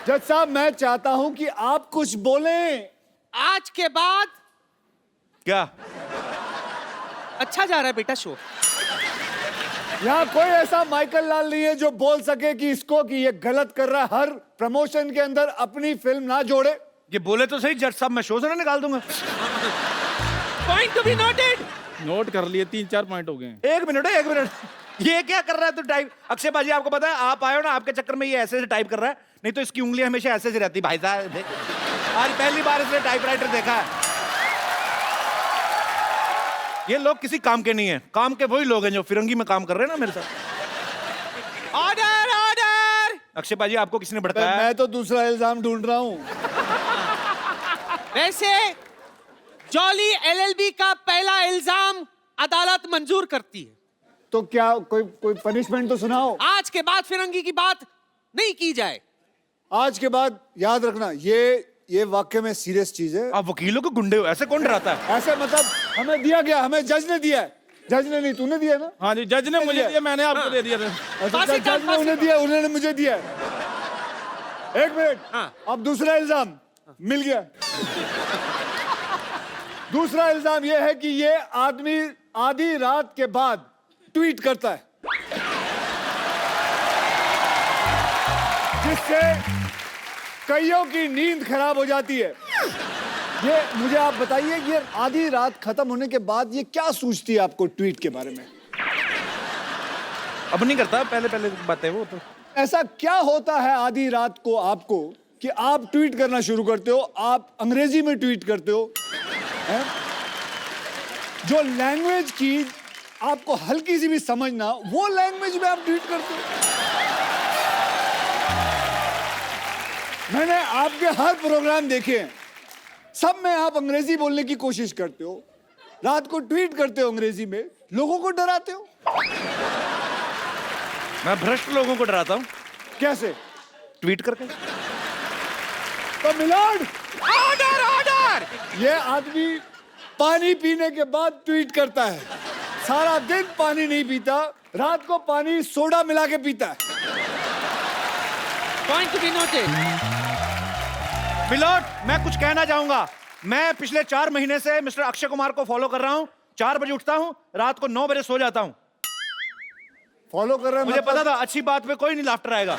जज साहब मैं चाहता हूं कि आप कुछ बोलें। आज के बाद क्या? अच्छा जा रहा है बेटा शो। यहाँ कोई ऐसा माइकल लाल नहीं है जो बोल सके कि इसको कि ये गलत कर रहा है, हर प्रमोशन के अंदर अपनी फिल्म ना जोड़े। ये बोले तो सही जज साहब, मैं शो से ना निकाल दूंगा। Point to be noted. Note कर लिए, 3-4 पॉइंट हो गए। एक मिनट है, एक मिनट। ये क्या कर रहा है तू टाइप? अक्षय बाजी आपको पता है, आप आए हो ना, आपके चक्कर में ये ऐसे से टाइप कर रहा है, नहीं तो इसकी उंगली हमेशा ऐसे से रहती भाई साहब। आज पहली बार इसने टाइपराइटर देखा है। ये लोग किसी काम के नहीं है, काम के वही लोग हैं जो फिरंगी में काम कर रहे हैं ना मेरे साथ। Order order. अक्षय बाजी आपको किसने भड़काया? मैं तो दूसरा इल्जाम ढूंढ रहा हूं। वैसे जॉली एलएलबी का पहला इल्जाम अदालत मंजूर करती है। तो क्या कोई पनिशमेंट तो सुनाओ। आज के बाद फिरंगी की बात नहीं की जाए। आज के बाद याद रखना, ये वाकई में सीरियस चीज है। आप वकीलों को गुंडे हो, ऐसे कौन डराता है? ऐसे मतलब हमें दिया गया, हमें जज ने दिया है। जज ने नहीं, तूने दिया ना? हाँ जी, जज ने मुझे दिया, मैंने आपको दे दिया था। अच्छा, जज ने उन्हें दिया, उन्होंने मुझे दिया। एक मिनट, अब दूसरा इल्जाम मिल गया। दूसरा इल्जाम यह है कि ये आदमी आधी रात के बाद ट्वीट करता है, जिससे कईयों की नींद खराब हो जाती है। ये मुझे आप बताइए, ये आधी रात खत्म होने के बाद ये क्या सूझती है आपको ट्वीट के बारे में? अब नहीं करता, पहले पहले बात है वो तो। ऐसा क्या होता है आधी रात को आपको कि आप ट्वीट करना शुरू करते हो? आप अंग्रेजी में ट्वीट करते हो, हैं? जो लैंग्वेज की आपको हल्की सी भी समझ ना, वो लैंग्वेज में आप ट्वीट करते हो। मैंने आपके हर प्रोग्राम देखे हैं, सब में आप अंग्रेजी बोलने की कोशिश करते हो, रात को ट्वीट करते हो अंग्रेजी में, लोगों को डराते हो। मैं भ्रष्ट लोगों को डराता हूँ। कैसे? ट्वीट करके। तो मिलॉर्ड, ऑर्डर ऑर्डर। ये आदमी पानी पीने के बाद ट्वीट करता है, सारा दिन पानी नहीं पीता, रात को पानी सोडा मिला के पीता है। Point to be noted. मिलोट, मैं कुछ कहना चाहूंगा। मैं पिछले 4 महीने से मिस्टर अक्षय कुमार को फॉलो कर रहा हूं। 4 बजे उठता हूं, रात को 9 बजे सो जाता हूं। फॉलो कर रहे हैं? मुझे पता था अच्छी बात पे कोई नहीं लाफ्टर आएगा।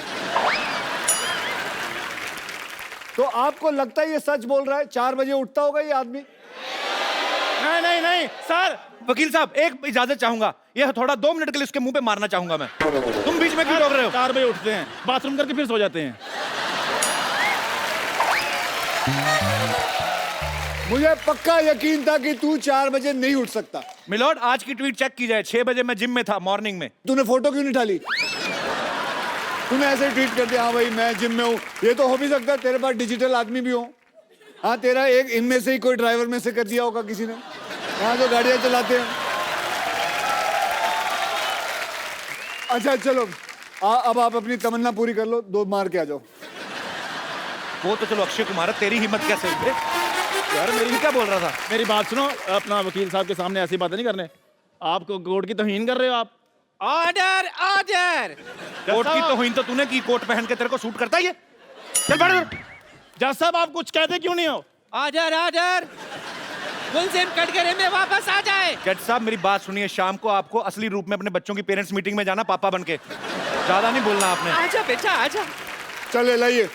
तो आपको लगता है ये सच बोल रहा है? 4 बजे उठता होगा ये आदमी? नहीं नहीं नहीं सर, वकील साहब एक इजाजत चाहूंगा। ये थोड़ा 2 मिनट के लिए उसके मुंह पे मारना चाहूंगा मैं। तुम बीच में क्यों रोक रहे हो? 4 बजे उठते हैं, बाथरूम करके फिर सो जाते हैं। मुझे पक्का यकीन था कि तू 4 बजे नहीं उठ सकता। मिलोट, आज की ट्वीट चेक की जाए। 6 बजे मैं जिम में था, मॉर्निंग में। तूने फोटो क्यों नहीं डाली? तूने ऐसे ही ट्वीट कर दिया, हाँ भाई मैं जिम में हूँ। ये तो हो भी सकता है तेरे पास डिजिटल आदमी भी हो। हाँ, तेरा एक इनमें से ही कोई ड्राइवर में से कर दिया होगा किसी ने, हाँ, जो गाड़ियां चलाते हैं। अच्छा चलो, अब आप अपनी तमन्ना पूरी कर लो, 2 मार के आ जाओ। वो तो चलो अक्षय कुमार है, तेरी हिम्मत कैसे हुई बे? यार मेरी क्या बोल रहा था? मेरी बात सुनो, अपना वकील साहब के सामने ऐसी बातें नहीं करने। आपको कोर्ट की तौहीन कर रहे हो आप। Order order. कोर्ट की तौहीन तो तूने की, कोट पहन के तेरे को सूट करता है ये? चल बैठ इधर। जज साहब आप कुछ कहते क्यों नहीं हो? Order order. मुलजिम कटघरे में वापस आ जाए। जज साहब मेरी बात सुनिए, शाम को आपको असली रूप में अपने बच्चों की पेरेंट्स मीटिंग में जाना, पापा बनके। ज्यादा नहीं बोलना आपने। आजा बेटा आजा। चले लाइए।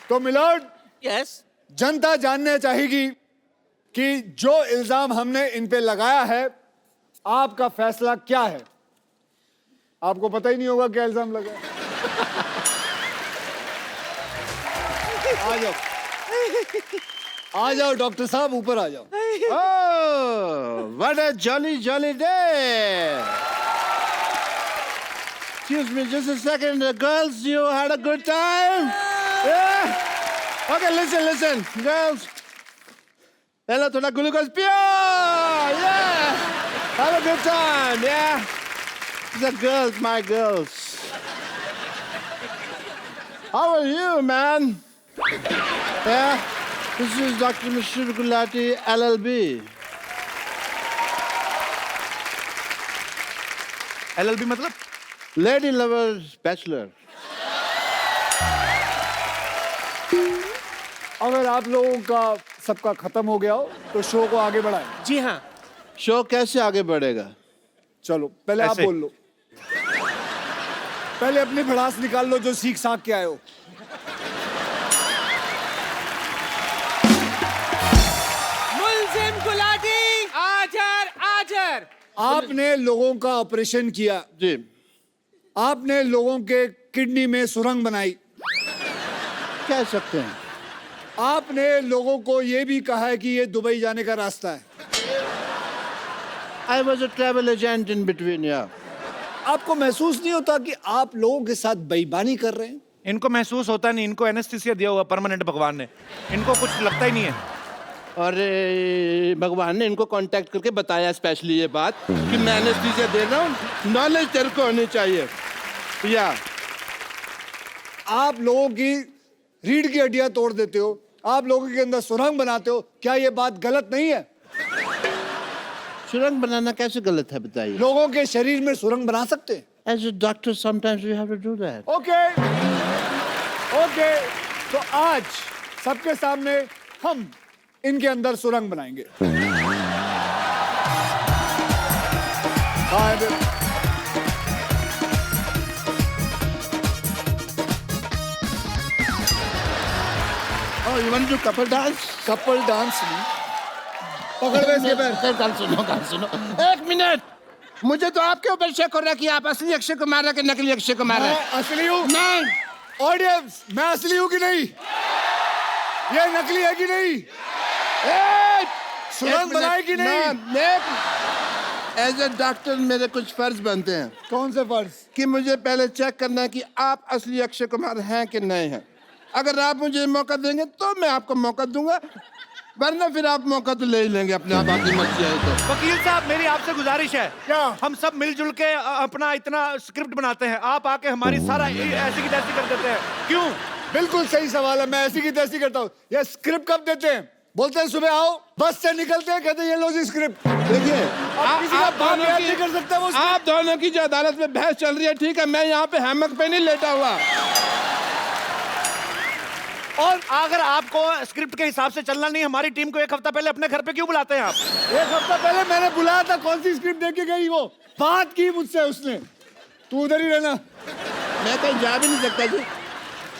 तो मिलॉर्ड, यस। जनता जानना चाहेगी कि जो इल्जाम हमने इन पे लगाया है, आपका फैसला क्या है? आपको पता ही नहीं होगा क्या इल्जाम लगा है। आ जाओ, आ जाओ डॉक्टर साहब, ऊपर आ जाओ। Oh, what a jolly day! Excuse me, just a second. Girls, you had a good time? Yeah? Okay, listen, girls. Hello, to the glucose pure! Yeah! Have a good time, yeah? The girls, my girls. How are you, man? Yeah? This is Dr. Mishra Gulati, LLB. LLB मतलब? Lady Lovers Bachelor. अगर आप लोगों का सबका खत्म हो गया हो तो शो को आगे बढ़ाएं। जी हाँ। शो कैसे आगे बढ़ेगा? चलो पहले आप ऐसे। बोल लो, पहले अपनी भड़ास निकाल लो जो सीख साख के आए हो। मुल्जिम गुलाटी आजर आजर। आपने लोगों का ऑपरेशन किया, जी। आपने लोगों के किडनी में सुरंग बनाई, कह सकते हैं। आपने लोगों को यह भी कहा है कि ये दुबई जाने का रास्ता है। I was a travel agent in between, yeah. आपको महसूस नहीं होता कि आप लोगों के साथ बेईमानी कर रहे हैं? इनको महसूस होता नहीं, इनको एनेस्थीसिया दिया हुआ परमानेंट भगवान ने, इनको कुछ लगता ही नहीं है। और भगवान ने इनको कांटेक्ट करके बताया स्पेशली ये बात कि मैं एनेस्थीसिया दे रहा हूँ, नॉलेज तेरे को होनी चाहिए। या आप लोगों की रीढ़ की हड्डियां तोड़ देते हो, आप लोगों के अंदर सुरंग बनाते हो, क्या ये बात गलत नहीं है? सुरंग बनाना कैसे गलत है बताइए? लोगों के शरीर में सुरंग बना सकते हैं। As a doctor, sometimes we have to do that. Okay okay, तो आज सबके सामने हम इनके अंदर सुरंग बनाएंगे। हाँ, Oh, you want to do couple dance? Couple dance नहीं, पकड़ गए इसके पैर। सर, गाल सुनो। एक मिनट, मुझे तो आपके ऊपर शक हो रहा है कि आप असली अक्षय कुमार है कि नकली अक्षय कुमार है। मैं असली हूँ। नहीं। ऑडियंस, मैं असली हूँ कि नहीं? ये नकली है कि नहीं? सुरंग बनाए कि नहीं? एज ए डॉक्टर मेरे कुछ फर्ज बनते हैं कौन से फर्ज? कि मुझे पहले चेक करना है कि आप असली अक्षय कुमार हैं कि नहीं हैं। अगर आप मुझे मौका देंगे तो मैं आपको मौका दूंगा, वरना फिर आप मौका तो ले ही लेंगे अपने आप, आपकी मर्जी है तो। वकील साहब, मेरी आपसे गुजारिश है, क्या? हम सब मिलजुल के अपना इतना स्क्रिप्ट बनाते हैं, आप आके हमारी सारा ऐसी की तैसी कर देते हैं, क्यों? बिल्कुल सही सवाल है, मैं ऐसी की तैसी करता हूँ। ये स्क्रिप्ट कब देते हैं? बोलते हैं सुबह आओ, बस से निकलते हैं, कहते हैं ये लो जी स्क्रिप्ट। देखिए, आप किसी का बाप याद नहीं कर सकता वो आप दोनों की जो अदालत में बहस चल रही है, ठीक है, मैं यहाँ पे हैमक पे नहीं लेटा हुआ। और अगर आपको स्क्रिप्ट के हिसाब से चलना नहीं, हमारी टीम को एक हफ्ता पहले अपने घर पे क्यों बुलाते हैं आप? एक हफ्ता पहले मैंने बुलाया था, कौन सी स्क्रिप्ट देके गई? वो बात की मुझसे उसने, तू उधर ही रहना। मैं कहीं जा भी नहीं सकता जी,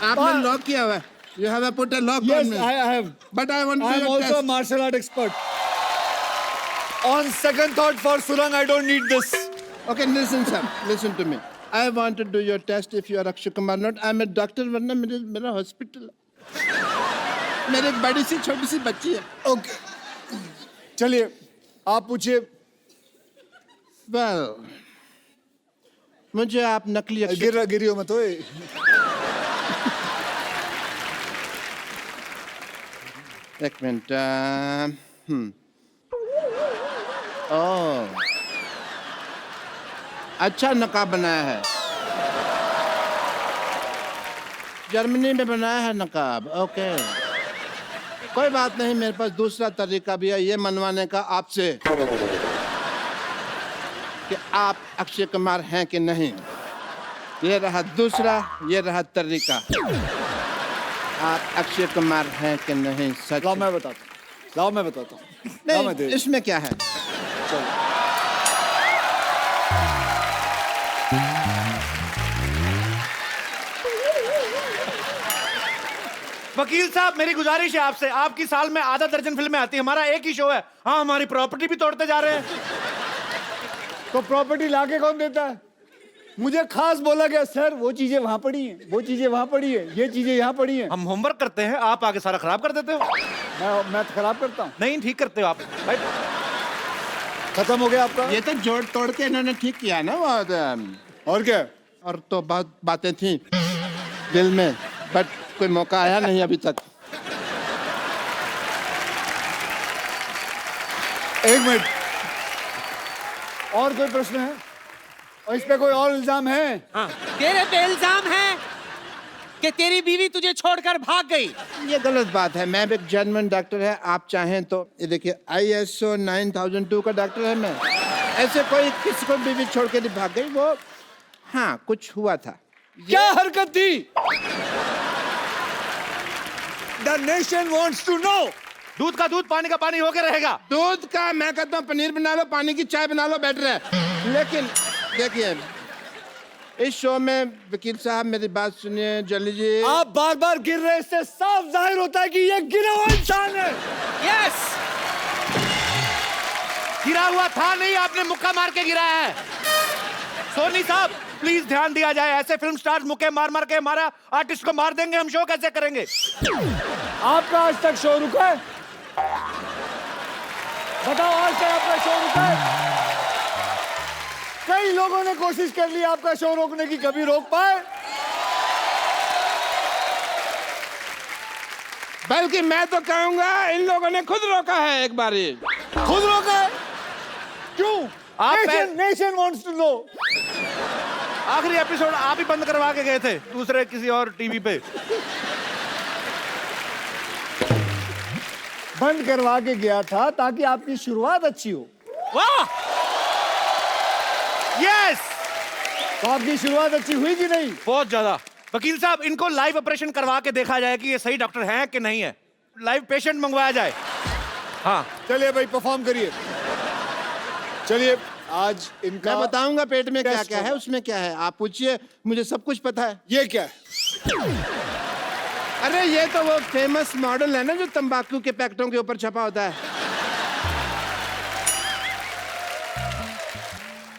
आपने लॉक किया हुआ है। You have put a lock Yes, on me. I have. But I want to I am do your also a test. martial art expert. On second thought, for Surang, I don't need this. Okay, listen, sir. Listen to me. I want to do your test if you are Akshay Kumar not. I'm a doctor, वरना मेरा hospital है। मेरे एक बड़ी सी छोटी सी बच्ची है। Okay. चलिए, आप पूछिए। Well, मुझे आप नकली अक्षय गिरियो मत ओए। एक मिनट। ओह, अच्छा नकाब बनाया है, जर्मनी में बनाया है नकाब। ओके, कोई बात नहीं, मेरे पास दूसरा तरीका भी है ये मनवाने का आपसे कि आप अक्षय कुमार हैं कि नहीं। ये रहा दूसरा, ये रहा तरीका। आप अक्षय कुमार हैं कि नहीं? सच? लाओ मैं बताता हूँ, लाओ मैं बताता हूँ। लाओ मैं नहीं, दे- इसमें क्या है? वकील साहब, मेरी गुजारिश है आपसे, आपकी साल में आधा दर्जन फिल्में आती हैं, हमारा एक ही शो है। हाँ, हमारी प्रॉपर्टी भी तोड़ते जा रहे हैं। तो प्रॉपर्टी लाके कौन देता है? मुझे खास बोला गया, सर वो चीजें वहां पड़ी हैं, वो चीजें वहां पड़ी है, ये चीजें यहाँ पड़ी हैं। हम होमवर्क करते हैं, आप आगे सारा खराब कर देते हो। मैं खराब करता हूँ? नहीं, ठीक करते हो आप भाई। खत्म हो गया आपका? ये तो जोड़ तोड़ के इन्होंने ठीक किया ना बहुत। और क्या? और तो बहुत बातें थी दिल में, बट कोई मौका आया नहीं अभी तक। एक मिनट, और कोई प्रश्न है? और इस पे कोई और इल्जाम है? हाँ, तेरे पे इल्जाम है कि तेरी बीवी तुझे छोड़कर भाग गई। ये गलत बात है, मैं भी एक जर्मन डॉक्टर है, आप चाहें तो ये देखिए ISO 9002 का डॉक्टर है मैं। ऐसे कोई किसी को बीवी छोड़ के नहीं भाग गई वो। हाँ, कुछ हुआ था। क्या हरकत थी? The nation wants to know. दूध का दूध, पानी का पानी होके रहेगा। दूध का मैं कहता हूँ पनीर बना लो, पानी की चाय बना लो, बेटर है। लेकिन देखिए इस शो में वकील साहब मेरी बात सुनिए जल्दी जी। आप बार बार गिर रहे, इससे साफ जाहिर होता है कि ये गिरा हुआ इंसान है। यस, गिरा हुआ था नहीं, आपने मुक्का मार के गिराया है। सोनी साहब प्लीज ध्यान दिया जाए, ऐसे फिल्म स्टार्स मुक्के मार मार के हमारा आर्टिस्ट को मार देंगे, हम शो कैसे करेंगे? आपका आज तक शो रुका है? बताओ, आज तक आपका शो रुका है? कई लोगों ने कोशिश कर ली आपका शो रोकने की, कभी रोक पाए? बल्कि मैं तो कहूंगा इन लोगों ने खुद रोका है एक बारी। खुद रोका है? क्यों? आप नेशन वांट्स टू नो। आखिरी एपिसोड आप ही बंद करवा के गए थे दूसरे किसी और टीवी पे। बंद करवा के गया था ताकि आपकी शुरुआत अच्छी हो। वाह, यस, तो आपकी शुरुआत अच्छी हुई कि नहीं? बहुत ज्यादा। वकील साहब इनको लाइव ऑपरेशन करवा के देखा जाए कि ये सही डॉक्टर हैं कि नहीं है, लाइव पेशेंट मंगवाया जाए। हाँ चलिए भाई, परफॉर्म करिए। चलिए, आज इनका मैं बताऊंगा पेट में क्या टेस्ट क्या है, होगा। उसमें क्या है, आप पूछिए, मुझे सब कुछ पता है। ये क्या है? अरे ये तो वो फेमस मॉडल है ना जो तंबाकू के पैकेटों के ऊपर छपा होता है।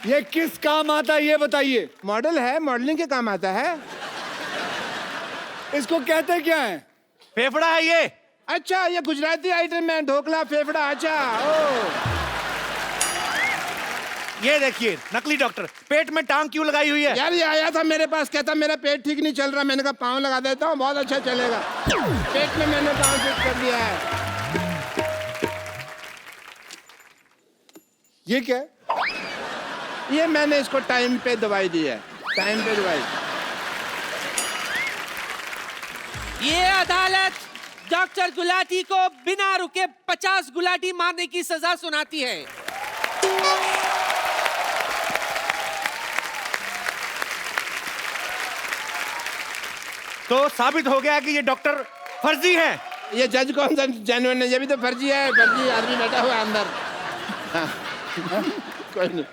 ये किस काम आता है ये बताइए। मॉडल है, मॉडलिंग के काम आता है। इसको कहते क्या है? फेफड़ा है ये। अच्छा, ये गुजराती आइटम है, ढोकला फेफड़ा। अच्छा, ओ ये देखिए नकली डॉक्टर पेट में टांग क्यों लगाई हुई है? यार ये आया था मेरे पास, कहता मेरा पेट ठीक नहीं चल रहा। मैंने कहा पाँव लगा देता हूँ, बहुत अच्छा चलेगा। पेट में मैंने पाँव फिट कर दिया है। ये क्या है? ये मैंने इसको टाइम पे दवाई दी है, टाइम पे दवाई। ये अदालत डॉक्टर गुलाटी को बिना रुके 50 गुलाटी मारने की सजा सुनाती है। तो साबित हो गया कि ये डॉक्टर फर्जी है। ये जज कौन सा जेन्युइन है? ये भी तो फर्जी है, फर्जी आदमी बैठा हुआ है अंदर। हाँ, कोई नहीं।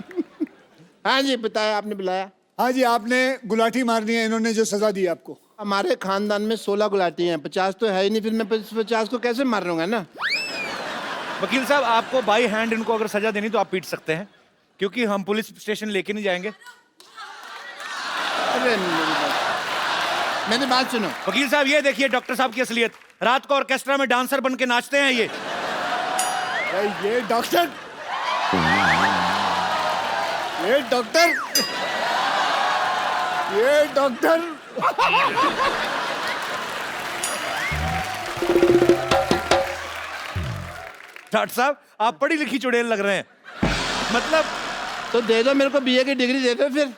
हाँ जी, बताया, आपने बुलाया। हाँ जी, आपने गुलाटी मारनी है, इन्होंने जो सजा दी आपको। हमारे खानदान में 16 गुलाटी हैं, 50 तो है ही नहीं, फिर मैं 50 को कैसे मार लूंगा ना। वकील साहब आपको बाई हैंड इनको अगर सजा देनी तो आप पीट सकते हैं, क्योंकि हम पुलिस स्टेशन लेके नहीं जाएंगे। अरे मेरी बात सुनो। वकील साहब ये देखिए डॉक्टर साहब की असलियत, रात को ऑर्केस्ट्रा में डांसर बन के नाचते हैं ये। ये डॉक्टर, ये डॉक्टर, ये डॉक्टर। डॉक्टर साहब आप पढ़ी लिखी चुड़ैल लग रहे हैं। मतलब तो दे दो मेरे को बीए की डिग्री, दे दो फिर।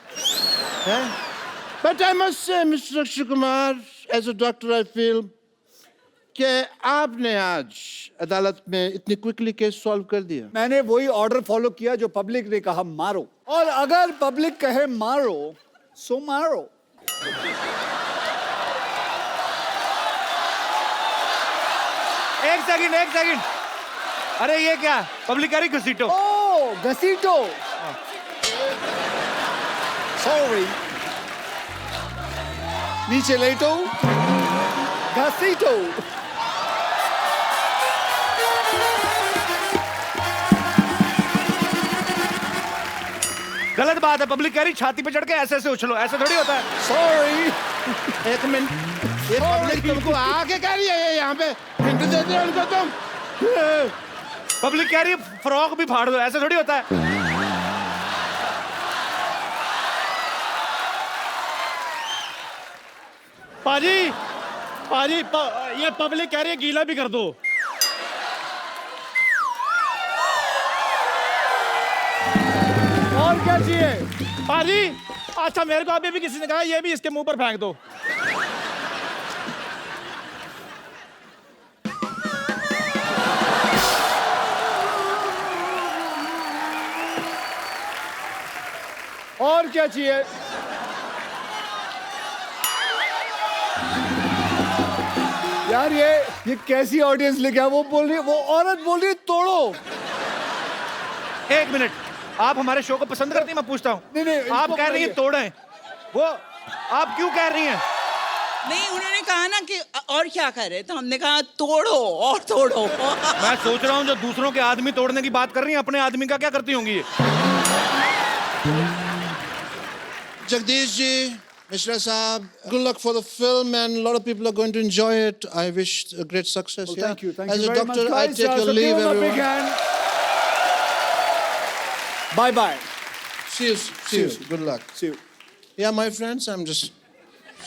But I must say mister Akshay Kumar, as a doctor I feel कि आपने आज अदालत में इतनी क्विकली केस सॉल्व कर दिया। मैंने वही ऑर्डर फॉलो किया जो पब्लिक ने कहा मारो, और अगर पब्लिक कहे मारो सो मारो। एक सेकंड, अरे ये क्या पब्लिक कह रही घसीटो? ओ घसीटो, सॉरी, नीचे लेटो, घसीटो। गलत बात है, पब्लिक कह रही छाती पे चढ़ के ऐसे ऐसे उछलो, ऐसे थोड़ी होता है। सॉरी, एक मिनट, ये पब्लिक तुमको आके कह रही है यहाँ पे हिंट देते हो उनको तुम? पब्लिक कह रही है फ्रॉक भी फाड़ दो, ऐसे थोड़ी होता है। पाजी, पाजी, ये पब्लिक कह रही है गीला भी कर दो। और क्या चाहिए? पाजी, अच्छा मेरे को अभी भी किसी ने कहा ये भी इसके मुंह पर फेंक दो। और क्या चाहिए? यार ये कैसी ऑडियंस लेके आ, वो बोल रही है, वो औरत बोल रही है तोड़ो। एक मिनट, आप हमारे शो को पसंद करती हैं? मैं पूछता हूँ। नहीं, नहीं, आप इसको कह रही हैं बताइए। तोड़ें, वो आप क्यों कह रही हैं? नहीं, उन्होंने कहा ना कि और क्या कर रहे, तो हमने कहा तोड़ो और तोड़ो। मैं सोच रहा हूँ जो दूसरों के आदमी तोड़ने की बात कर रही हैं, अपने आदमी का क्या करती होंगी ये? Jagdish ji, Mishra Saab, good luck for the film, and a lot of people are going to enjoy it. I wish a great success. Well, yeah? thank you As a very doctor, much, I guys. take your So leave, give him a big everyone. hand. Bye bye. See you. See you. Good luck. See you. Yeah, my friends, I'm just.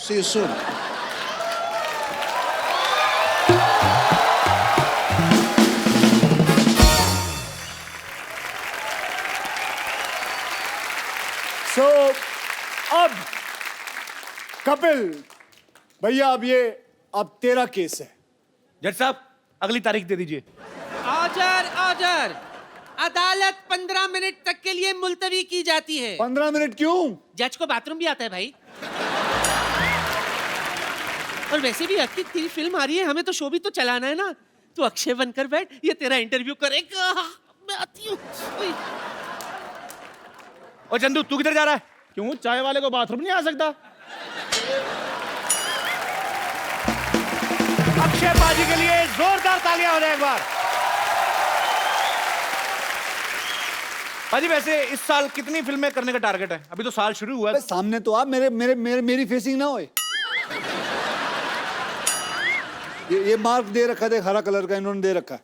See you soon. So, अब कपिल भैया, अब तेरा case है। जज साहब, अगली तारीख दे दीजिए। Order order. अदालत 15 मिनट तक के लिए मुलतवी की जाती है। 15 मिनट क्यों? जज को बाथरूम भी आता है भाई। और वैसे भी अब की तेरी फिल्म आ रही है, हमें तो शो भी तो चलाना है ना। तू अक्षय बनकर बैठ, ये तेरा इंटरव्यू करेगा। मैं आती हूँ। ओए। और चंदू, तू किधर जा रहा है? क्यों, चाय वाले को बाथरूम नहीं आ सकता? अक्षय बाजी के लिए जोरदार तालियां हो जाए एक बार। बाजी, वैसे इस साल कितनी फिल्में करने का टारगेट है? अभी तो साल शुरू हुआ है। अबे सामने तो आप मेरी फेसिंग ना होए। ये मार्क दे रखा है, हरा कलर का इन्होंने दे रखा है।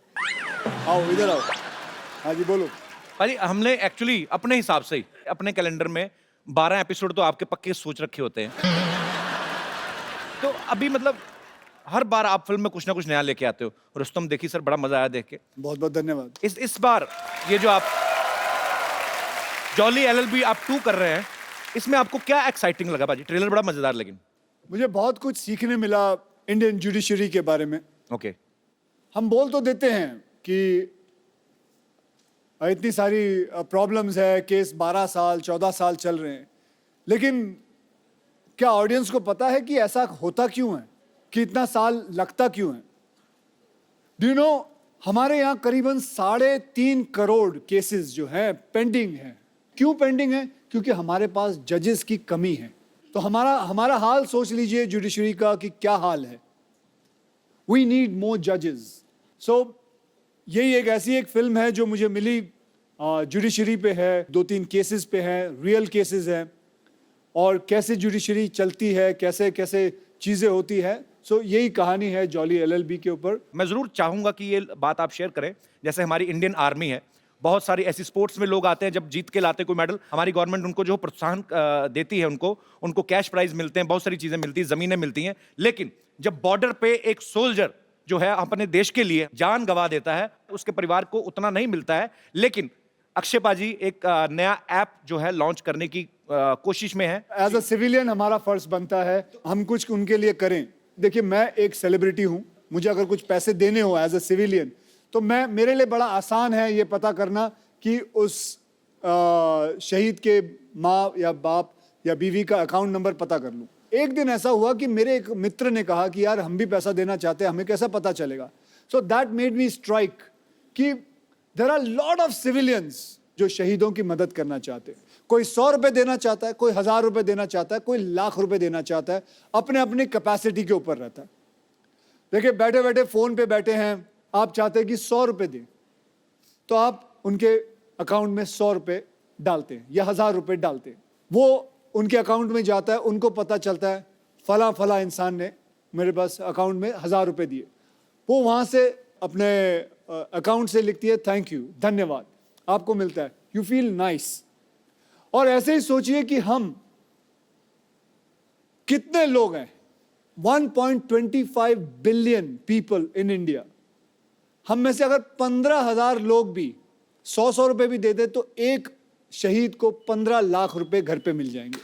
आओ इधर आओ। हाँ जी बोलो। भाई, हमने एक्चुअली अपने हिसाब से ही अपने कैलेंडर में 12 एपिसोड तो आपके पक्के सोच रखे होते हैं। तो अभी मतलब हर बार आप फिल्म में कुछ ना कुछ नया लेके आते हो। रुस्तम देखी सर, बड़ा मजा आया देख के। बहुत बहुत धन्यवाद। इस बार ये जो आप जॉली एलएलबी आप 2 कर रहे हैं, इसमें आपको क्या एक्साइटिंग लगा बाजी? ट्रेलर बड़ा मजेदार, लेकिन मुझे बहुत कुछ सीखने मिला इंडियन जुडिशरी के बारे में। ओके। हम बोल तो देते हैं कि इतनी सारी प्रॉब्लम्स है, केस 12 साल 14 साल चल रहे हैं, लेकिन क्या ऑडियंस को पता है कि ऐसा होता क्यों है, कि इतना साल लगता क्यों है? डू यू नो, हमारे यहाँ करीबन 3.5 करोड़ केसेस जो हैं पेंडिंग हैं। क्यों पेंडिंग है? क्योंकि हमारे पास जजेस की कमी है। तो हमारा हाल सोच लीजिए जुडिशरी का कि क्या हाल है। वी नीड मोर जजेस। सो यही ऐसी एक फिल्म है जो मुझे मिली, जुडिशरी पे है, 2-3 केसेस पे है, रियल केसेस हैं, और कैसे जुडिशरी चलती है, कैसे कैसे चीज़ें होती है। सो यही कहानी है जॉली एलएलबी के ऊपर। मैं जरूर चाहूंगा कि ये बात आप शेयर करें। जैसे हमारी इंडियन आर्मी है, बहुत सारी ऐसी स्पोर्ट्स में लोग आते हैं, जब जीत के लाते कोई मेडल, हमारी गवर्नमेंट उनको जो प्रोत्साहन देती है, उनको कैश प्राइज मिलते हैं, बहुत सारी चीजें मिलती हैं, जमीनें मिलती हैं। लेकिन जब बॉर्डर पे एक सोल्जर जो है अपने देश के लिए जान गंवा देता है, उसके परिवार को उतना नहीं मिलता है। लेकिन अक्षय पाजी एक नया ऐप जो है लॉन्च करने की कोशिश में है। एज अ सिविलियन हमारा फर्ज बनता है हम कुछ उनके लिए करें। देखिए, मैं एक सेलिब्रिटी हूं, मुझे अगर कुछ पैसे देने हो एज अ सिविलियन, तो मेरे लिए बड़ा आसान है ये पता करना कि उस शहीद के माँ या बाप या बीवी का अकाउंट नंबर पता कर लूं। एक दिन ऐसा हुआ कि मेरे एक मित्र ने कहा कि यार हम भी पैसा देना चाहते हैं, हमें कैसा पता चलेगा? So that made me strike कि there are lot of civilians जो शहीदों की मदद करना चाहते हैं। कोई 100 रुपए देना चाहता है, कोई 1000 रुपए देना चाहता है, कोई लाख रुपए देना चाहता है, अपने अपनी कैपेसिटी के ऊपर रहता है। देखिए, बैठे बैठे फोन पे बैठे हैं, आप चाहते हैं कि 100 रुपए दें, तो आप उनके अकाउंट में 100 रुपए डालते हैं या 1000 रुपए डालते हैं। वो उनके अकाउंट में जाता है, उनको पता चलता है फला फला इंसान ने मेरे पास अकाउंट में 1000 रुपए दिए। वो वहाँ से अपने अकाउंट से लिखती है थैंक यू, धन्यवाद, आपको मिलता है, यू फील नाइस। और ऐसे ही सोचिए कि हम कितने लोग हैं, 1.25 बिलियन पीपल इन इंडिया। हम में से अगर 15,000 लोग भी 100 रुपए भी दे दे तो एक शहीद को 15 लाख रुपए घर पे मिल जाएंगे।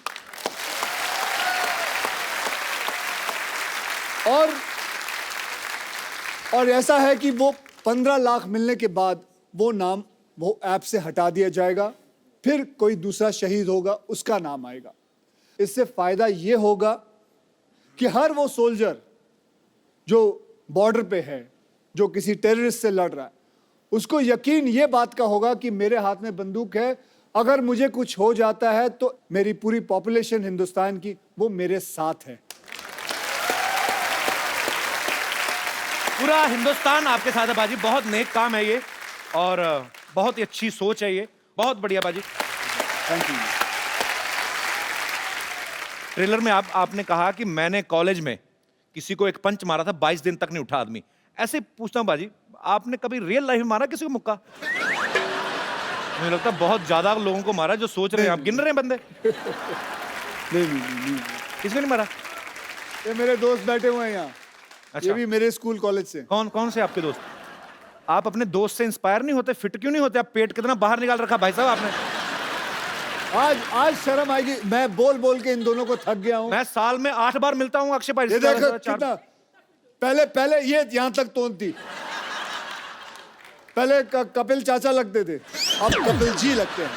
और ऐसा है कि वो 15 लाख मिलने के बाद वो नाम वो ऐप से हटा दिया जाएगा, फिर कोई दूसरा शहीद होगा, उसका नाम आएगा। इससे फायदा ये होगा कि हर वो सोल्जर जो बॉर्डर पे है, जो किसी टेररिस्ट से लड़ रहा है, उसको यकीन ये बात का होगा कि मेरे हाथ में बंदूक है, अगर मुझे कुछ हो जाता है तो मेरी पूरी पॉपुलेशन हिंदुस्तान की वो मेरे साथ है। पूरा हिंदुस्तान आपके साथ है बाजी। बहुत नेक काम है ये और बहुत ही अच्छी सोच है ये। बहुत बढ़िया बाजी। Thank you. ट्रेलर में आपने कहा कि मैंने कॉलेज में किसी को एक पंच मारा था, 22 दिन तक नहीं उठा आदमी। ऐसे पूछता हूं बाजी, आपने कभी रियल लाइफ में मारा किसी को मुक्का? मुझे लगता है बहुत ज्यादा लोगों को मारा जो सोच रहे हैं। आप गिन रहे हैं बंदे? नहीं। किसी को नहीं मारा? ये मेरे दोस्त बैठे हुए हैं यहाँ। अच्छा। ये भी मेरे स्कूल कॉलेज से। कौन से आपके दोस्त? आप अपने दोस्त से इंस्पायर नहीं होते? फिट क्यों नहीं होते? आप पेट कितना बाहर निकाल रखा भाई साहब आपने। आज शर्म आएगी। मैं बोल के इन दोनों को थक गया हूँ। मैं साल में 8 बार मिलता हूँ अक्षय भाई। ये देखो कितना, पहले ये यहाँ तक तोन थी। पहले कपिल चाचा लगते थे, अब कपिल जी लगते हैं।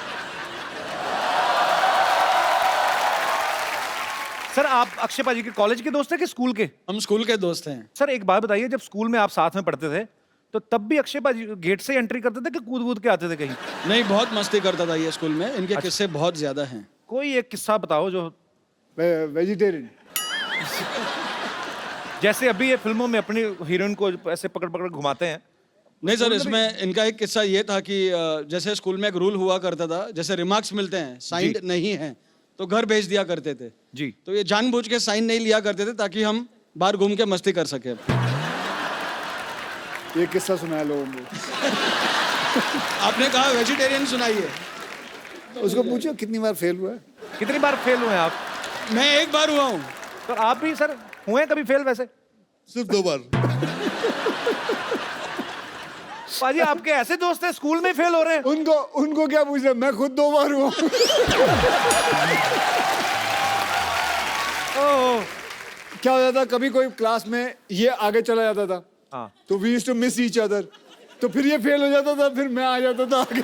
सर आप अक्षय भाजी के कॉलेज के दोस्त हैं कि स्कूल के? हम स्कूल के दोस्त हैं। सर एक बात बताइए, जब स्कूल में आप साथ में पढ़ते थे तो तब भी अक्षय भाजी गेट से एंट्री करते थे कि कूद के आते थे कहीं? नहीं, बहुत मस्ती करता था ये स्कूल में। इनके किस्से बहुत ज्यादा हैं। कोई एक किस्सा बताओ जो। वेजिटेरियन। जैसे अभी ये फिल्मों में अपनी हीरोइन को ऐसे पकड़ घुमाते हैं। नहीं सर, इसमें इनका एक किस्सा ये था कि जैसे स्कूल में एक रूल हुआ करता था, जैसे रिमार्क्स मिलते हैं साइंड नहीं है तो घर भेज दिया करते थे जी। तो ये जानबूझ के साइन नहीं लिया करते थे ताकि हम बाहर घूम के मस्ती कर सके। ये किस्सा सुनाया लोगों को। आपने कहा वेजिटेरियन सुनाइए। उसको पूछो कितनी बार फेल हुआ है। कितनी बार फेल हुए हैं आप? मैं एक बार हुआ हूँ। तो आप भी सर हुए हैं कभी फेल? वैसे सिर्फ 2 बार। पाजी आपके ऐसे दोस्त हैं स्कूल में फेल हो रहे हैं? उनको क्या पूछ रहे, मैं खुद 2 बार हुआ। क्या हो जाता, कभी कोई क्लास में ये आगे चला जाता था, हाँ। तो we used to miss each other, तो फिर ये फेल हो जाता था, फिर मैं आ जाता था आगे।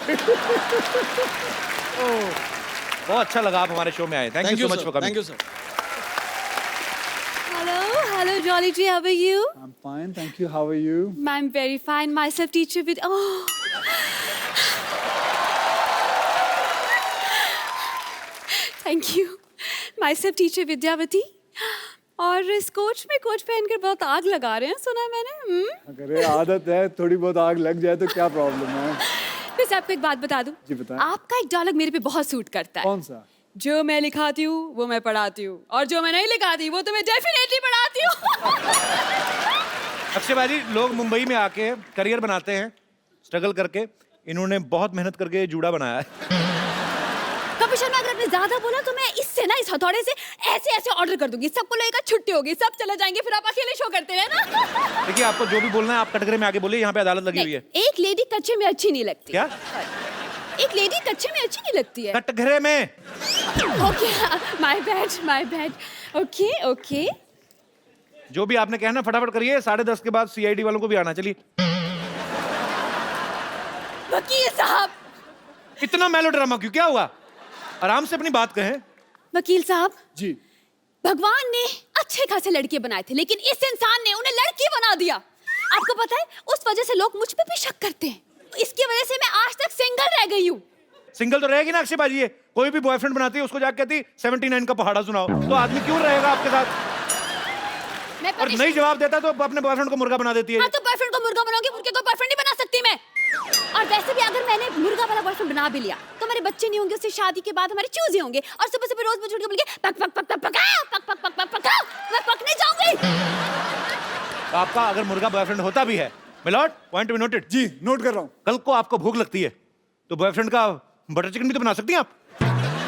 बहुत अच्छा लगा आप हमारे शो में आए। Thank you so much for coming. Thank you sir. Hello, Jolly G. How are you? I'm fine, thank you. How are you? I'm very fine. Myself, teacher with. Oh. Thank you. Myself, teacher Vidyavati. और इस coach में coach पहनकर बहुत आग लगा रहे हैं, सुना है मैंने। अरे आदत है, थोड़ी बहुत आग लग जाए तो क्या प्रॉब्लम है। वैसे आपको एक बात बता दूं। जी बताएं। आपका एक डायलॉग मेरे पे बहुत सूट करता है। कौन सा? जो मैं लिखाती हूँ वो मैं पढ़ाती हूँ, और जो मैं नहीं लिखाती वो तो मैं डेफिनेटली पढ़ाती हूँ। अक्षय भाजी, लोग मुंबई में आके करियर बनाते हैं स्ट्रगल करके। इन्होंने बहुत मेहनत करके जूड़ा बनाया है। कपिल शर्मा, अगर आपने ज्यादा बोला तो मैं इससे ना, इस हथौड़े से ऐसे ऐसे ऑर्डर कर दूंगी, सबको लगेगा छुट्टी होगी, सब चले जाएंगे, फिर आप अकेले शो करते हैं ना। देखिए आपको जो भी बोलना है आप कटघरे में आके बोलिए, यहाँ पे अदालत लगी हुई है। एक लेडी कच्चे में अच्छी नहीं लगती। क्या? एक लेडी कच्चे में अच्छी नहीं लगती है। कटघरे में। Okay, my bad. ओके। जो भी आपने कहना फटाफट करिए, 10:30 के बाद सीआईडी वालों को भी आना। चलिए। वकील साहब। इतना मेलोड्रामा क्यों? क्या हुआ? आराम से अपनी बात कहें। वकील साहब जी। भगवान ने अच्छे खासे लड़के बनाए थे, लेकिन इस इंसान ने उन्हें लड़की बना दिया। आपको पता है, उस वजह से लोग मुझ पे भी शक करते हैं। इसकी वजह से मैं आज तक सिंगल रह गई हूँ। सिंगल तो रहेगी ना अक्षय भाजी। ये कोई भी बॉयफ्रेंड बनाती है उसको जाके कहती 79 का पहाड़ा सुनाओ, तो आदमी क्यों रहेगा आपके साथ? मैं और नहीं जवाब देता तो अपने बॉयफ्रेंड को मुर्गा बना देती है। हाँ, तो बॉयफ्रेंड को मुर्गा बनाऊंगी, मुर्गे को बॉयफ्रेंड नहीं बना सकती मैं। और वैसे भी अगर मैंने मुर्गा वाला बॉयफ्रेंड बना भी लिया तो हमारे बच्चे नहीं होंगे, उससे शादी के बाद हमारे चूजे होंगे, और सुबह रोज मुझे बोलेंगे पक पक पक पक पकाओ, पक पक पक पक पकाओ, मैं पकने जाऊंगी। तो आपका अगर मुर्गा बॉयफ्रेंड होता भी है, milord, point to be noted. जी नोट कर रहा हूँ। कल को आपको भूख लगती है तो बॉयफ्रेंड का बटर चिकन भी तो बना सकती हैं आप।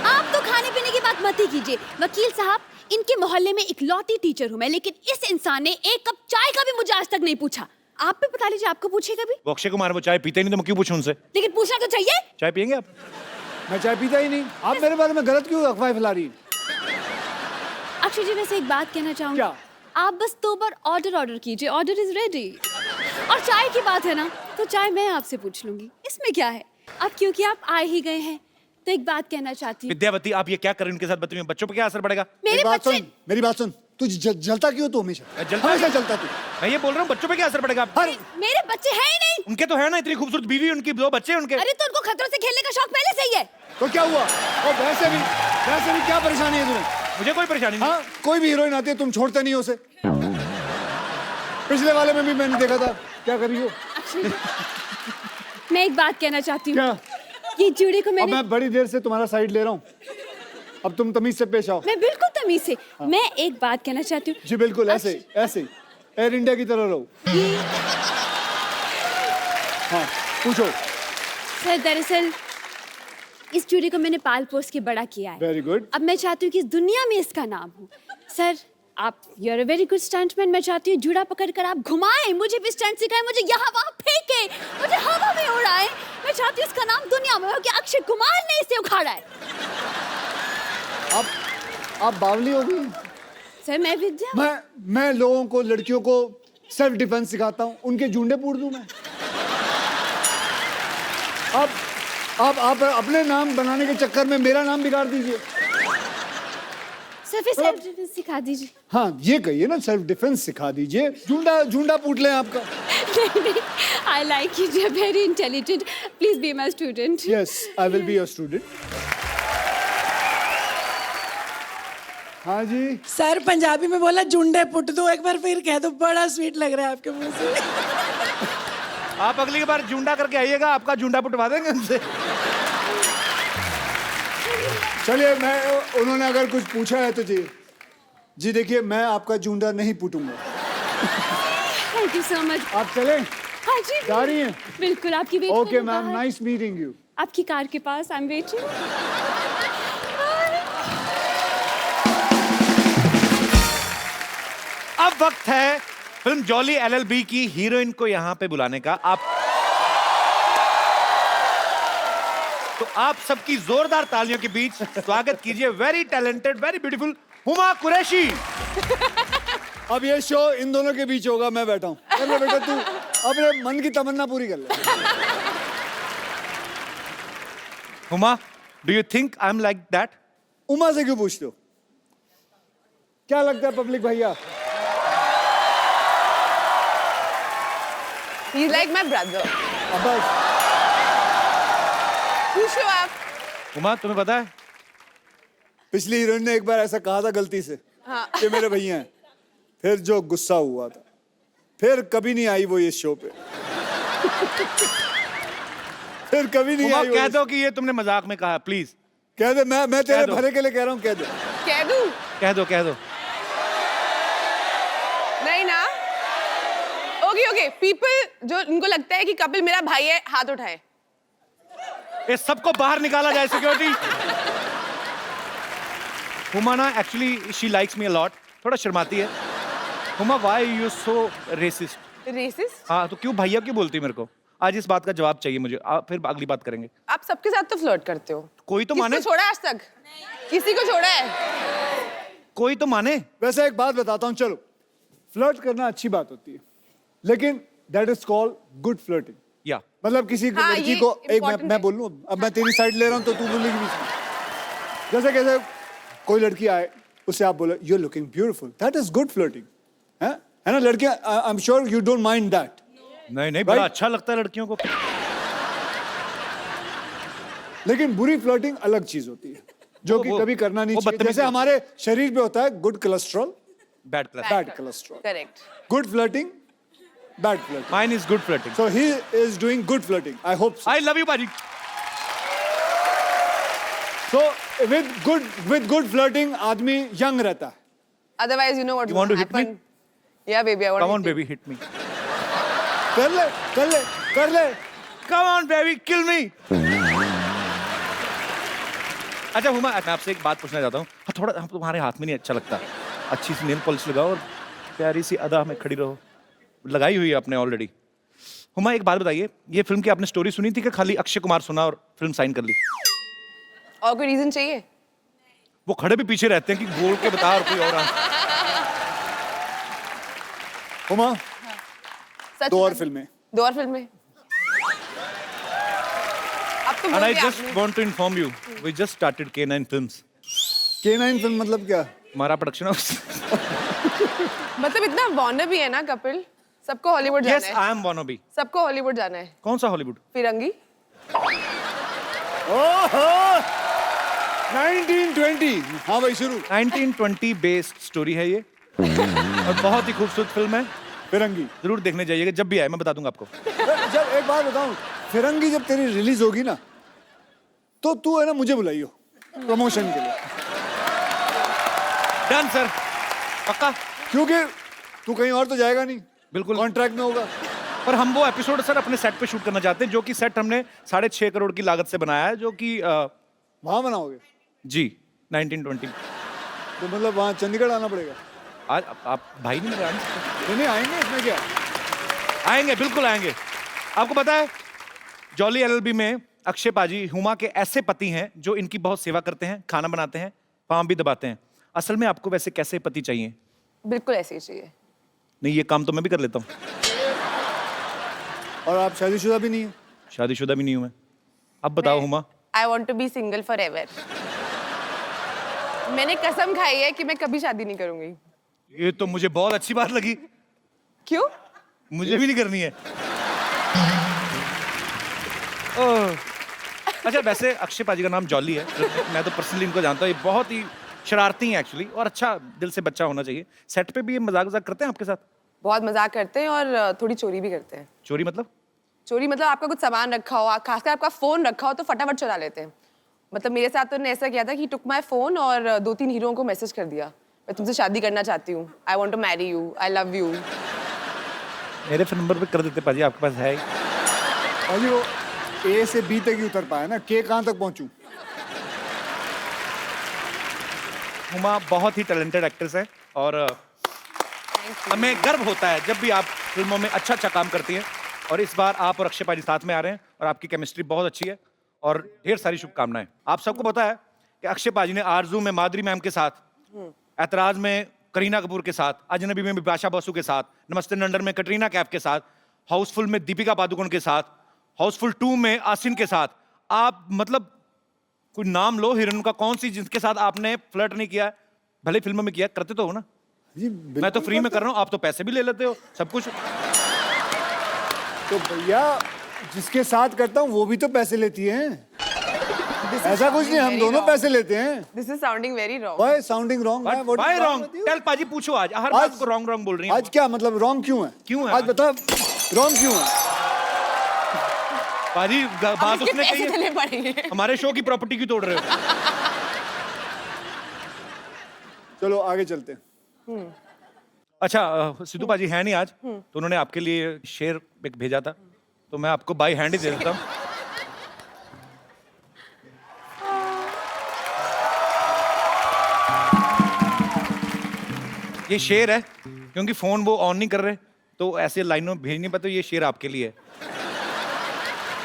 आप तो खाने पीने की बात मत ही कीजिए। वकील साहब, इनके मोहल्ले में इकलौती टीचर हूँ मैं, लेकिन इस इंसान ने एक कप चाय का भी मुझे आज तक नहीं पूछा। आप भी बता लीजिए, आपको पूछे कभी? वो अक्षय कुमार वो चाय पीते ही नहीं तो मैं क्यों पूछूं उनसे? लेकिन पूछना तो चाहिए। चाय पियेंगे आप? मैं चाय पीता ही नहीं। आप मेरे बारे में गलत क्यों अफवाह फैला रही हैं? अक्षय जी, वैसे एक बात कहना चाहूंगी। क्या? आप बस 2 बार ऑर्डर कीजिए, ऑर्डर इज रेडी। और चाय की बात है ना, तो चाय मैं आपसे पूछ लूंगी, इसमें क्या है। अब क्योंकि आप आए ही गए हैं तो एक बात कहना चाहती हूँ। विद्यावती, आप ये क्या कर रहे हैं उनके साथ बच्चों पे क्या असर पड़ेगा? मेरे मेरी बात बच्चे सुन, मेरी बात सुन। तू जलता क्यों तू हमेशा जलता हमेशा क्यों? जलता तू मैं ये बोल रहा हूँ बच्चों पे क्या असर पड़ेगा? हर मेरे बच्चे हैं ही नहीं। उनके तो है ना, इतनी खूबसूरत बीवी, उनकी 2 बच्चे उनके। अरे तो उनको खतरों से खेलने का शौक पहले से ही है। तो क्या हुआ? और वैसे भी क्या परेशानी है तुम्हें? मुझे कोई परेशानी नहीं। हाँ, कोई भी हीरोइन आती है तुम छोड़ते नहीं हो उसे। पिछले वाले में भी मैंने देखा था, क्या कर रही हो? मैं एक बात कहना चाहती हूँ। क्या? ये जूड़े को अब मैंने मैं बड़ी देर से तुम्हारा साइड ले रहा हूँ, अब तुम तमीज से पेश आओ। मैं बिल्कुल तमीज से। मैं एक बात कहना चाहती हूँ। जी बिल्कुल, ऐसे ऐसे एयर इंडिया की तरह रहो। हाँ पूछो। सर दरअसल इस जूड़े को मैंने पाल पोस के बड़ा किया है। Very good. अब मैं चाहती हूँ कि इस दुनिया में इसका नाम हो। सर आप you are a very good stuntman. मैं चाहती हूँ जूड़ा पकड़कर आप घुमाएं, मुझे भी स्टंट सिखाएं, मुझे यहाँ वहाँ फेंके, मुझे हवा में उड़ाएं। मैं चाहती हूँ इसका नाम दुनिया में हो कि अक्षय कुमार ने इसे उखाड़ा है। आप बावली हो गई। सर मैं विद्या। मैं लोगों को, लड़कियों को सेल्फ डिफेंस सिखाता हूँ, उनके जूंडे पूर दूं मैं? आप अपने नाम बनाने के चक्कर में मेरा नाम बिगाड़ दीजिए। सर फिर सेल्फ डिफेंस सिखा दीजिए। हाँ ये कहिए ना, सेल्फ डिफेंस सिखा दीजिए। जूंडा पूट लें आपका। I like it, you are very intelligent, please be my student. Yes I will be your student. हाँ जी। सर पंजाबी में बोला जुंडे पुट दो, एक बार फिर कह दो, बड़ा स्वीट लग रहा है आपके मुंह से। आप अगली बार जूंडा करके आइएगा, आपका जूंडा पुटवा देंगे उनसे। चलिए, उन्होंने अगर कुछ पूछा है तो जी देखिए, मैं आपका जूंडा नहीं पूटूंगा। Thank you so much. आप चलें? हाँ जी जा रही हैं? बिल्कुल, आपकी wait okay ma'am, nice meeting you. आपकी कार के पास, आई एम वेटिंग। अब वक्त है फिल्म जॉली LLB की हीरोइन को यहाँ पे बुलाने का। तो आप सबकी जोरदार तालियों के बीच स्वागत कीजिए very talented, very beautiful Huma Qureshi. अब ये शो इन दोनों के बीच होगा, मैं बैठा हूँ। अरे बेटा तू अपने मन की तमन्ना पूरी कर ले। Huma, do you think I am like that? Uma से क्यों पूछते हो? क्या लगता है पब्लिक भैया? He's like my brother. अब बस। पूछो आप। हुमा, तुम्हें पता है पिछली हीरोइन ने एक बार ऐसा कहा था गलती से कि मेरे भैया हैं, फिर जो गुस्सा हुआ था, फिर कभी नहीं आई वो इस शो पे। फिर कभी नहीं आई। कह दो कि ये तुमने मजाक में कहा, प्लीज कह दे। मैं तेरे भले के लिए कह रहा हूँ, कह दे। कह दूं? कह दो। नहीं ना? ओके पीपल जो उनको लगता है कि कपिल मेरा भाई है, हाथ उठाए। ये सबको बाहर निकाला जाए, सिक्योरिटी। हुमा ना actually she likes me a lot, थोड़ा शर्माती है। Huma why you so racist? Racist? हाँ तो क्यों भैया क्यों बोलती है मेरे को? आज इस बात का जवाब चाहिए मुझे, फिर अगली बात करेंगे। आप सबके साथ तो फ्लर्ट करते हो। कोई तो माने। किसको छोड़ा आज तक? किसी को छोड़ा है? कोई तो माने। वैसे एक बात बताता हूँ, चलो फ्लर्ट करना अच्छी बात होती है, लेकिन that is called good flirting. या मतलब किसी हाँ, लड़की ये को एक important मैं है। बोल लूं, अब मैं तेरी साइड ले रहा हूं तो तू बोलेगी बीच में। जैसे कैसे कोई लड़की आए, उसे आप बोलो you are looking beautiful, that is good flirting. है ना लड़कियां? I am sure you don't mind that. नहीं बड़ा अच्छा लगता है लड़कियों को। लेकिन बुरी फ्लर्टिंग अलग चीज होती है, जो कि कभी करना नहीं चाहिए। जैसे हमारे शरीर पे होता है good cholesterol, bad cholesterol. Correct. Good flirting, bad flirting. Mine is good flirting. So he is doing good flirting. I hope so. I love you, Baji. So with good flirting, आदमी young रहता है. Otherwise, you know what You want to hit me? Yeah, baby, I want Come to on, hit you. baby, hit me. कर ले. Come on, baby, kill me. अच्छा हुमा, मैं आपसे एक बात पूछना चाहता हूँ। थोड़ा तुम्हारे हाथ में नहीं अच्छा लगता। अच्छी सी नेल पॉलिश लगाओ और प्यारी सी अदा में खड़ी रहो। लगाई हुई है आपने ऑलरेडी। हुमा एक बात बताइए, ये फिल्म की आपने स्टोरी सुनी थी कि खाली अक्षय कुमार सुना और फिल्म साइन कर ली? और कोई रीजन चाहिए? वो खड़े भी पीछे रहते हैं कि बोल के बता और कोई और हुमा, सच दो और में? फिल्में। अब तो And बोल I दिया just आपने। want to inform you, we just started K9 Films. K9 film मतलब क्या? हमारा प्रोडक्शन हाउस। मतलब इतना वॉनर भी है ना कपिल, सबको हॉलीवुड यस जाना है, आई एम वानोबी। सबको हॉलीवुड जाना है। कौन सा हॉलीवुड? फिरंगी। ओहो 1920। हाँ भाई शुरू। 1920 बेस्ड स्टोरी है ये और बहुत ही खूबसूरत फिल्म है। फिरंगी जरूर देखने जाइएगा जब भी आए, मैं बता दूंगा आपको। जब एक बात बताऊं, फिरंगी जब तेरी रिलीज होगी ना तो तू है ना मुझे बुलाइयो प्रमोशन के लिए। डन सर, पक्का। क्योंकि तू कहीं और तो जाएगा नहीं, बिल्कुल कॉन्ट्रैक्ट में होगा। पर हम वो एपिसोड सर अपने सेट पे शूट करना चाहते हैं, जो कि सेट हमने 6.5 करोड़ की लागत से बनाया है, जो कि वहां बनाओगे? जी 1920। तो मतलब वहां चंडीगढ़ आना पड़ेगा। आज आप भाई नहीं मेरे, आ नहीं सकते? नहीं आएंगे, इसमें क्या। आएंगे, बिल्कुल आएंगे। आपको पता है जॉली एलएलबी में अक्षय पाजी हुमा के ऐसे पति हैं जो इनकी बहुत सेवा करते हैं, खाना बनाते हैं, पाँव भी दबाते हैं। असल में आपको वैसे कैसे पति चाहिए? बिल्कुल ऐसे ही चाहिए। नहीं, ये काम तो मैं भी कर लेता हूँ। और आप शादीशुदा भी नहीं है? शादीशुदा भी नहीं हूं मैं। अब बताओ Huma. I want to be single forever. मैंने कसम खाई है कि मैं कभी शादी नहीं करूंगी। ये तो मुझे बहुत अच्छी बात लगी। क्यों? मुझे भी नहीं करनी है। ओह। अच्छा, वैसे अक्षय पाजी का नाम जॉली है, मैं तो पर्सनली इनको जानता हूँ। ये बहुत ही शरारती हैं एक्चुअली, और अच्छा दिल से बच्चा होना चाहिए। सेट पे भी ये मजाक करते हैं आपके साथ? बहुत मजाक करते हैं और थोड़ी चोरी भी करते हैं। चोरी मतलब? चोरी मतलब आपका कुछ सामान रखा हो, खासकर आपका फोन रखा हो तो फटाफट चुरा लेते हैं। मतलब मेरे साथ तो उन्होंने ऐसा किया था कि टुक माई फोन और 2-3 हीरोओं को मैसेज कर दिया, मैं तुमसे शादी करना चाहती हूँ, I want to marry you, I love you. मेरे फोन नंबर पे कर देते पाजी, आपके पास है? पाजी वो ए से बी तक ही उतर पाया ना, के कहाँ तक पहुंचूं? हुमा बहुत ही टैलेंटेड एक्ट्रेस है और हमें गर्व होता है जब भी आप फिल्मों में अच्छा काम करती हैं। और इस बार आप और अक्षय पाजी साथ में आ रहे हैं और आपकी केमिस्ट्री बहुत अच्छी है और ढेर सारी शुभकामनाएं। आप सबको पता है कि अक्षय पाजी ने आरजू में माधुरी मैम के साथ, ऐतराज में करीना कपूर के साथ, अजनबी में बिपाशा बसु के साथ, नमस्ते नंदन में कटरीना कैफ के साथ, हाउसफुल में दीपिका पादुकोण के साथ, हाउसफुल 2 में आसिन के साथ, आप मतलब कोई नाम लो हीरोइन का, कौन सी जिसके साथ आपने फ्लर्ट नहीं किया? भले फिल्मों में किया, करते तो हो ना? जी मैं तो फ्री में कर रहा हूँ, आप तो पैसे भी ले लेते हो, सब कुछ। तो भैया जिसके साथ करता हूँ वो भी तो पैसे लेती हैं। ऐसा कुछ नहीं, हम दोनों पैसे लेते हैं। This is sounding very wrong. Why sounding wrong? Why wrong? Tell पाजी, पूछो आज हर बात को रॉन्ग बोल रही हैं। आज क्या मतलब रॉन्ग क्यों है? क्यों है? आज बता रॉन्ग क्यों है? पाजी बात उसने कही चले है, पड़ेंगे। हमारे शो की प्रॉपर्टी क्यों तोड़ रहे हो? चलो आगे चलते हैं। अच्छा, सिद्धू पाजी है नहीं आज, तो उन्होंने आपके लिए शेर एक भेजा था, तो मैं आपको बाई हैंड ही दे देता हूँ। ये शेर है, क्योंकि फोन वो ऑन नहीं कर रहे तो ऐसे लाइनों भेज नहीं पाते। ये शेर आपके लिए है।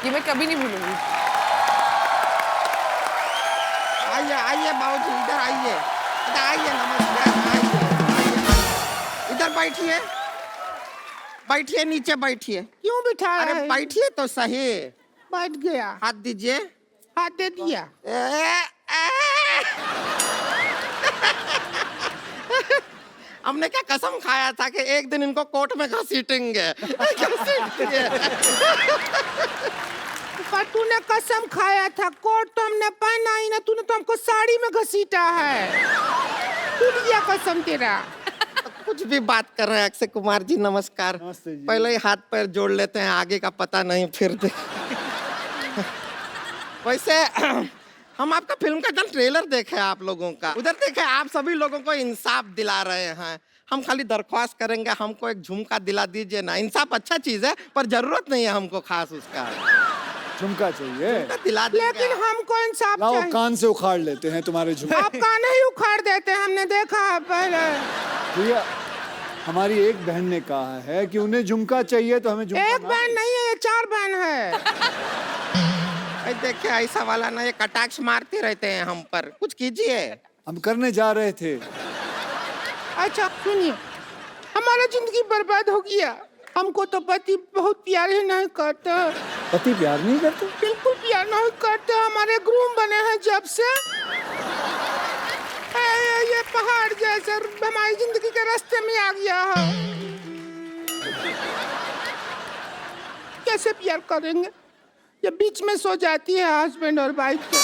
ये मैं कभी नहीं भूलूंगी। आइए आइए बाबूजी, इधर आइए, इधर आइए, नमस्कार, आइए इधर बैठिए, बैठिए, नीचे बैठिए। क्यों बिठा? अरे बैठिए तो सही। बैठ गया। हाथ दीजिए। हाथ दे दिया। हमने क्या कसम खाया था कि एक दिन इनको कोर्ट में घसीटेंगे। तूने कसम खाया था, कोर्ट तो हमने पहना ही ना, तूने तो हमको साड़ी में घसीटा है। टूट गया कसम तेरा। कुछ भी बात कर रहे हैं अक्षय कुमार जी, नमस्कार। पहले ही हाथ पैर जोड़ लेते हैं, आगे का पता नहीं फिर। वैसे हम आपका फिल्म का ट्रेलर देखे आप लोगों का, उधर देखे आप सभी लोगों को इंसाफ दिला रहे हैं। हम खाली दरख्वास्त करेंगे, हमको एक झुमका दिला दीजिए ना। इंसाफ अच्छा चीज है पर जरूरत नहीं है हमको खास उसका। झुमका चाहिए? दिला लेकिन हमको इंसाफ लाओ चाहिए। कान से उखाड़ लेते हैं तुम्हारे झुमके। आप कान ही उखाड़ देते हैं, हमने देखा है पहले। भैया हमारी एक बहन ने कहा है कि उन्हें झुमका चाहिए, तो हमें झुमका। एक बहन नहीं है, ये 4 बहन है। देखिए ऐसा वाला ना, ये कटाक्ष मारते रहते हैं हम पर, कुछ कीजिए। हम करने जा रहे थे। अच्छा सुनिए, हमारा जिंदगी बर्बाद हो गया। हमको तो पति बहुत प्यार ही नहीं करते। पति प्यार नहीं करते? बिल्कुल प्यार नहीं करते। हमारे ग्रूम बने हैं जब से। ये पहाड़ जैसा हमारी जिंदगी के रास्ते में आ गया है। कैसे प्यार करेंगे ये बीच में सो जाती है हस्बैंड और वाइफ के।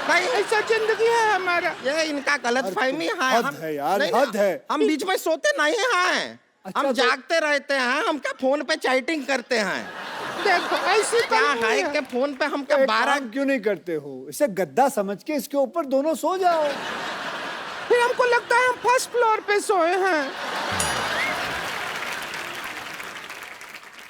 भाई ऐसा जिंदगी है हमारा। ये इनका गलत फहमी है। हद है यार, हद है। हम बीच में सोते नहीं हैं। अच्छा, हम तो- जागते रहते हैं। हम क्या फोन पे चैटिंग करते हैं। देखो ऐसी क्या कहानी है कि फोन पे हम क्या एक 12 काम क्यों नहीं करते हो? इसे गद्दा समझ के इसके ऊपर दोनों सो जाओ। फिर हमको लगता है हम फर्स्ट फ्लोर पे सोए हैं।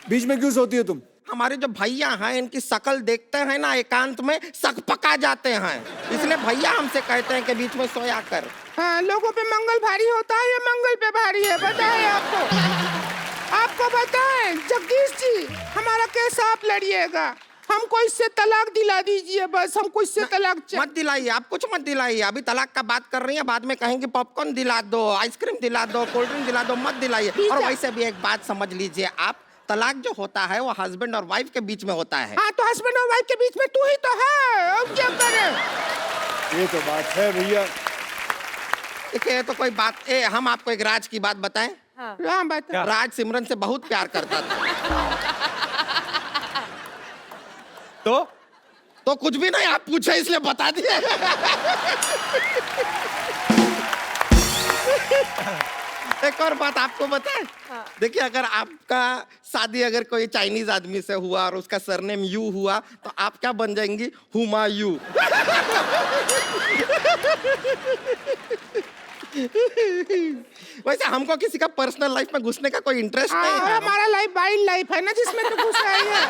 बीच में क्यों सोती हो तुम? हमारे जो भैया हैं इनकी शक्ल देखते हैं ना एकांत में सक पका जाते हैं। इसलिए भैया हमसे कहते हैं कि बीच में सोया कर। हाँ, लोगों पे मंगल भारी होता है, ये मंगल पे भारी है। बताए आपको बताएं जगदीश जी, हमारा केस आप लड़िएगा। हमको इससे तलाक दिला दीजिए बस। हमको इससे तलाक मत दिलाइए, आप कुछ मत दिलाइए। अभी तलाक का बात कर रही हैं, बाद में कहेंगे पॉपकॉर्न दिला दो, आइसक्रीम दिला दो, कोल्ड ड्रिंक दिला दो। मत दिलाइए। और वैसे भी एक बात समझ लीजिए आप, तलाक जो होता है वो हस्बैंड और वाइफ के बीच में होता है। हाँ, तो हस्बैंड और वाइफ के बीच में तू ही तो है। अब क्या करें? ये तो बात है भैया। देखिए तो कोई बात हम आपको एक राज की बात बताएं। हाँ, बता। राज सिमरन से बहुत प्यार करता था। तो कुछ भी नहीं, आप पूछे इसलिए बता दिए। एक और बात आपको बताएं। देखिए अगर आपका शादी अगर कोई चाइनीज आदमी से हुआ और उसका सरनेम यू हुआ तो आप क्या बन जाएंगी? हुमायूं। वैसे हमको किसी का पर्सनल लाइफ में घुसने का कोई इंटरेस्ट नहीं है। हमारा लाइफ वाइल्ड लाइफ है ना, जिसमें तो घुस रही है।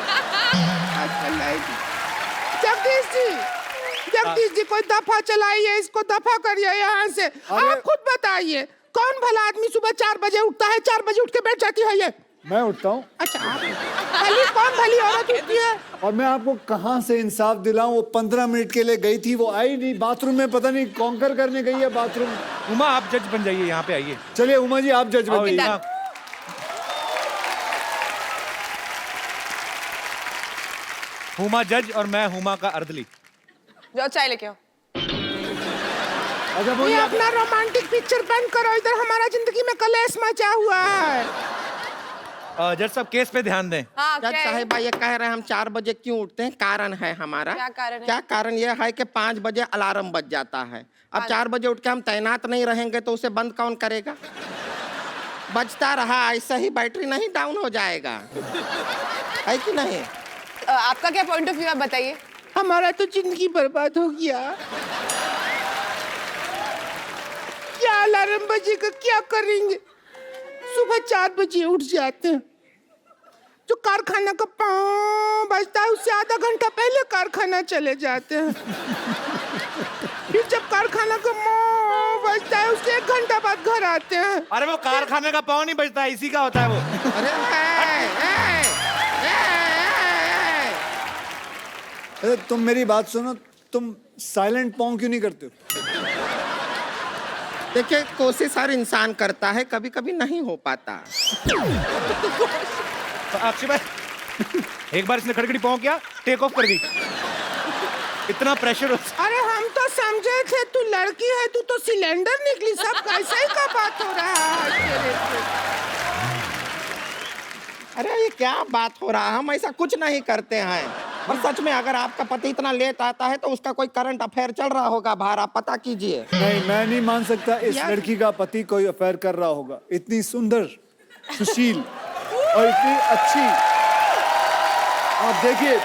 जगदीश जी कोई दफा चलाइए, इसको दफा करिए यहाँ से। आप खुद बताइए कौन भला आदमी सुबह 4 बजे उठता है, 4 बजे उठ के बैठ जाती है ये? मैं उठता हूँ। अच्छा, कौन भली औरत उठती है? और मैं आपको कहाँ से इंसाफ दिलाऊं? वो 15 मिनट के लिए गई थी, वो आई नहीं। बाथरूम में पता नहीं कॉन्कर करने गई है बाथरूम। उमा आप जज बन जाइए, यहाँ पे आइए। चलिए उमा जी आप जज बन जाइए। उमा। हुमा जज और मैं हुमा का अर्दली। जाओ चाय लेके आओ। अच्छा ये बोलिए। अपना रोमांटिक पिक्चर बंद करो, इधर हमारा जिंदगी में कलेश मचा हुआ है। जज साहब केस पे ध्यान दें। हाँ, जज क्या है? साहिबा ये कह रहे हैं हम 4 बजे क्यों उठते हैं? कारण है हमारा। क्या कारण है? क्या कारण ये है कि 5 बजे अलार्म बज जाता है। अब 4 बजे उठ के हम तैनात नहीं रहेंगे तो उसे बंद कौन करेगा? बजता रहा ऐसा ही बैटरी नहीं डाउन हो जाएगा, है कि नहीं? आपका क्या पॉइंट ऑफ व्यू है बताइए। हमारा तो जिंदगी बर्बाद हो गया। क्या अलार्म बजेगा, क्या करेंगे? सुबह 4 बजे उठ जाते हैं। जो कारखाना का पाँव बजता है उससे आधा घंटा पहले कारखाना चले जाते हैं। फिर जब कारखाना का पाँव बजता है उससे 1 घंटा बाद घर आते हैं। अरे वो कारखाने का पाँव नहीं बजता है, इसी का होता है वो। अरे तुम मेरी बात सुनो, तुम साइलेंट पाँव क्यों नहीं करते हो? देखिए कोशिश हर इंसान करता है, कभी कभी नहीं हो पाता। अक्षय भाई एक बार इसने खड़खड़ी पाँव किया, टेक ऑफ कर दी। इतना प्रेशर होता। अरे हम तो समझे थे तू लड़की है, तू तो सिलेंडर निकली। सब कैसे का बात हो रहा है तेरे से? अरे ये क्या बात हो रहा है? हम ऐसा कुछ नहीं करते हैं। और सच में अगर आपका पति इतना लेट आता है तो उसका कोई करंट अफेयर चल रहा होगा बाहर, आप पता कीजिए। नहीं, मैं नहीं मान सकता इस यार- लड़की का पति कोई अफेयर कर रहा होगा। इतनी सुंदर, सुशील और इतनी अच्छी। आप देखिए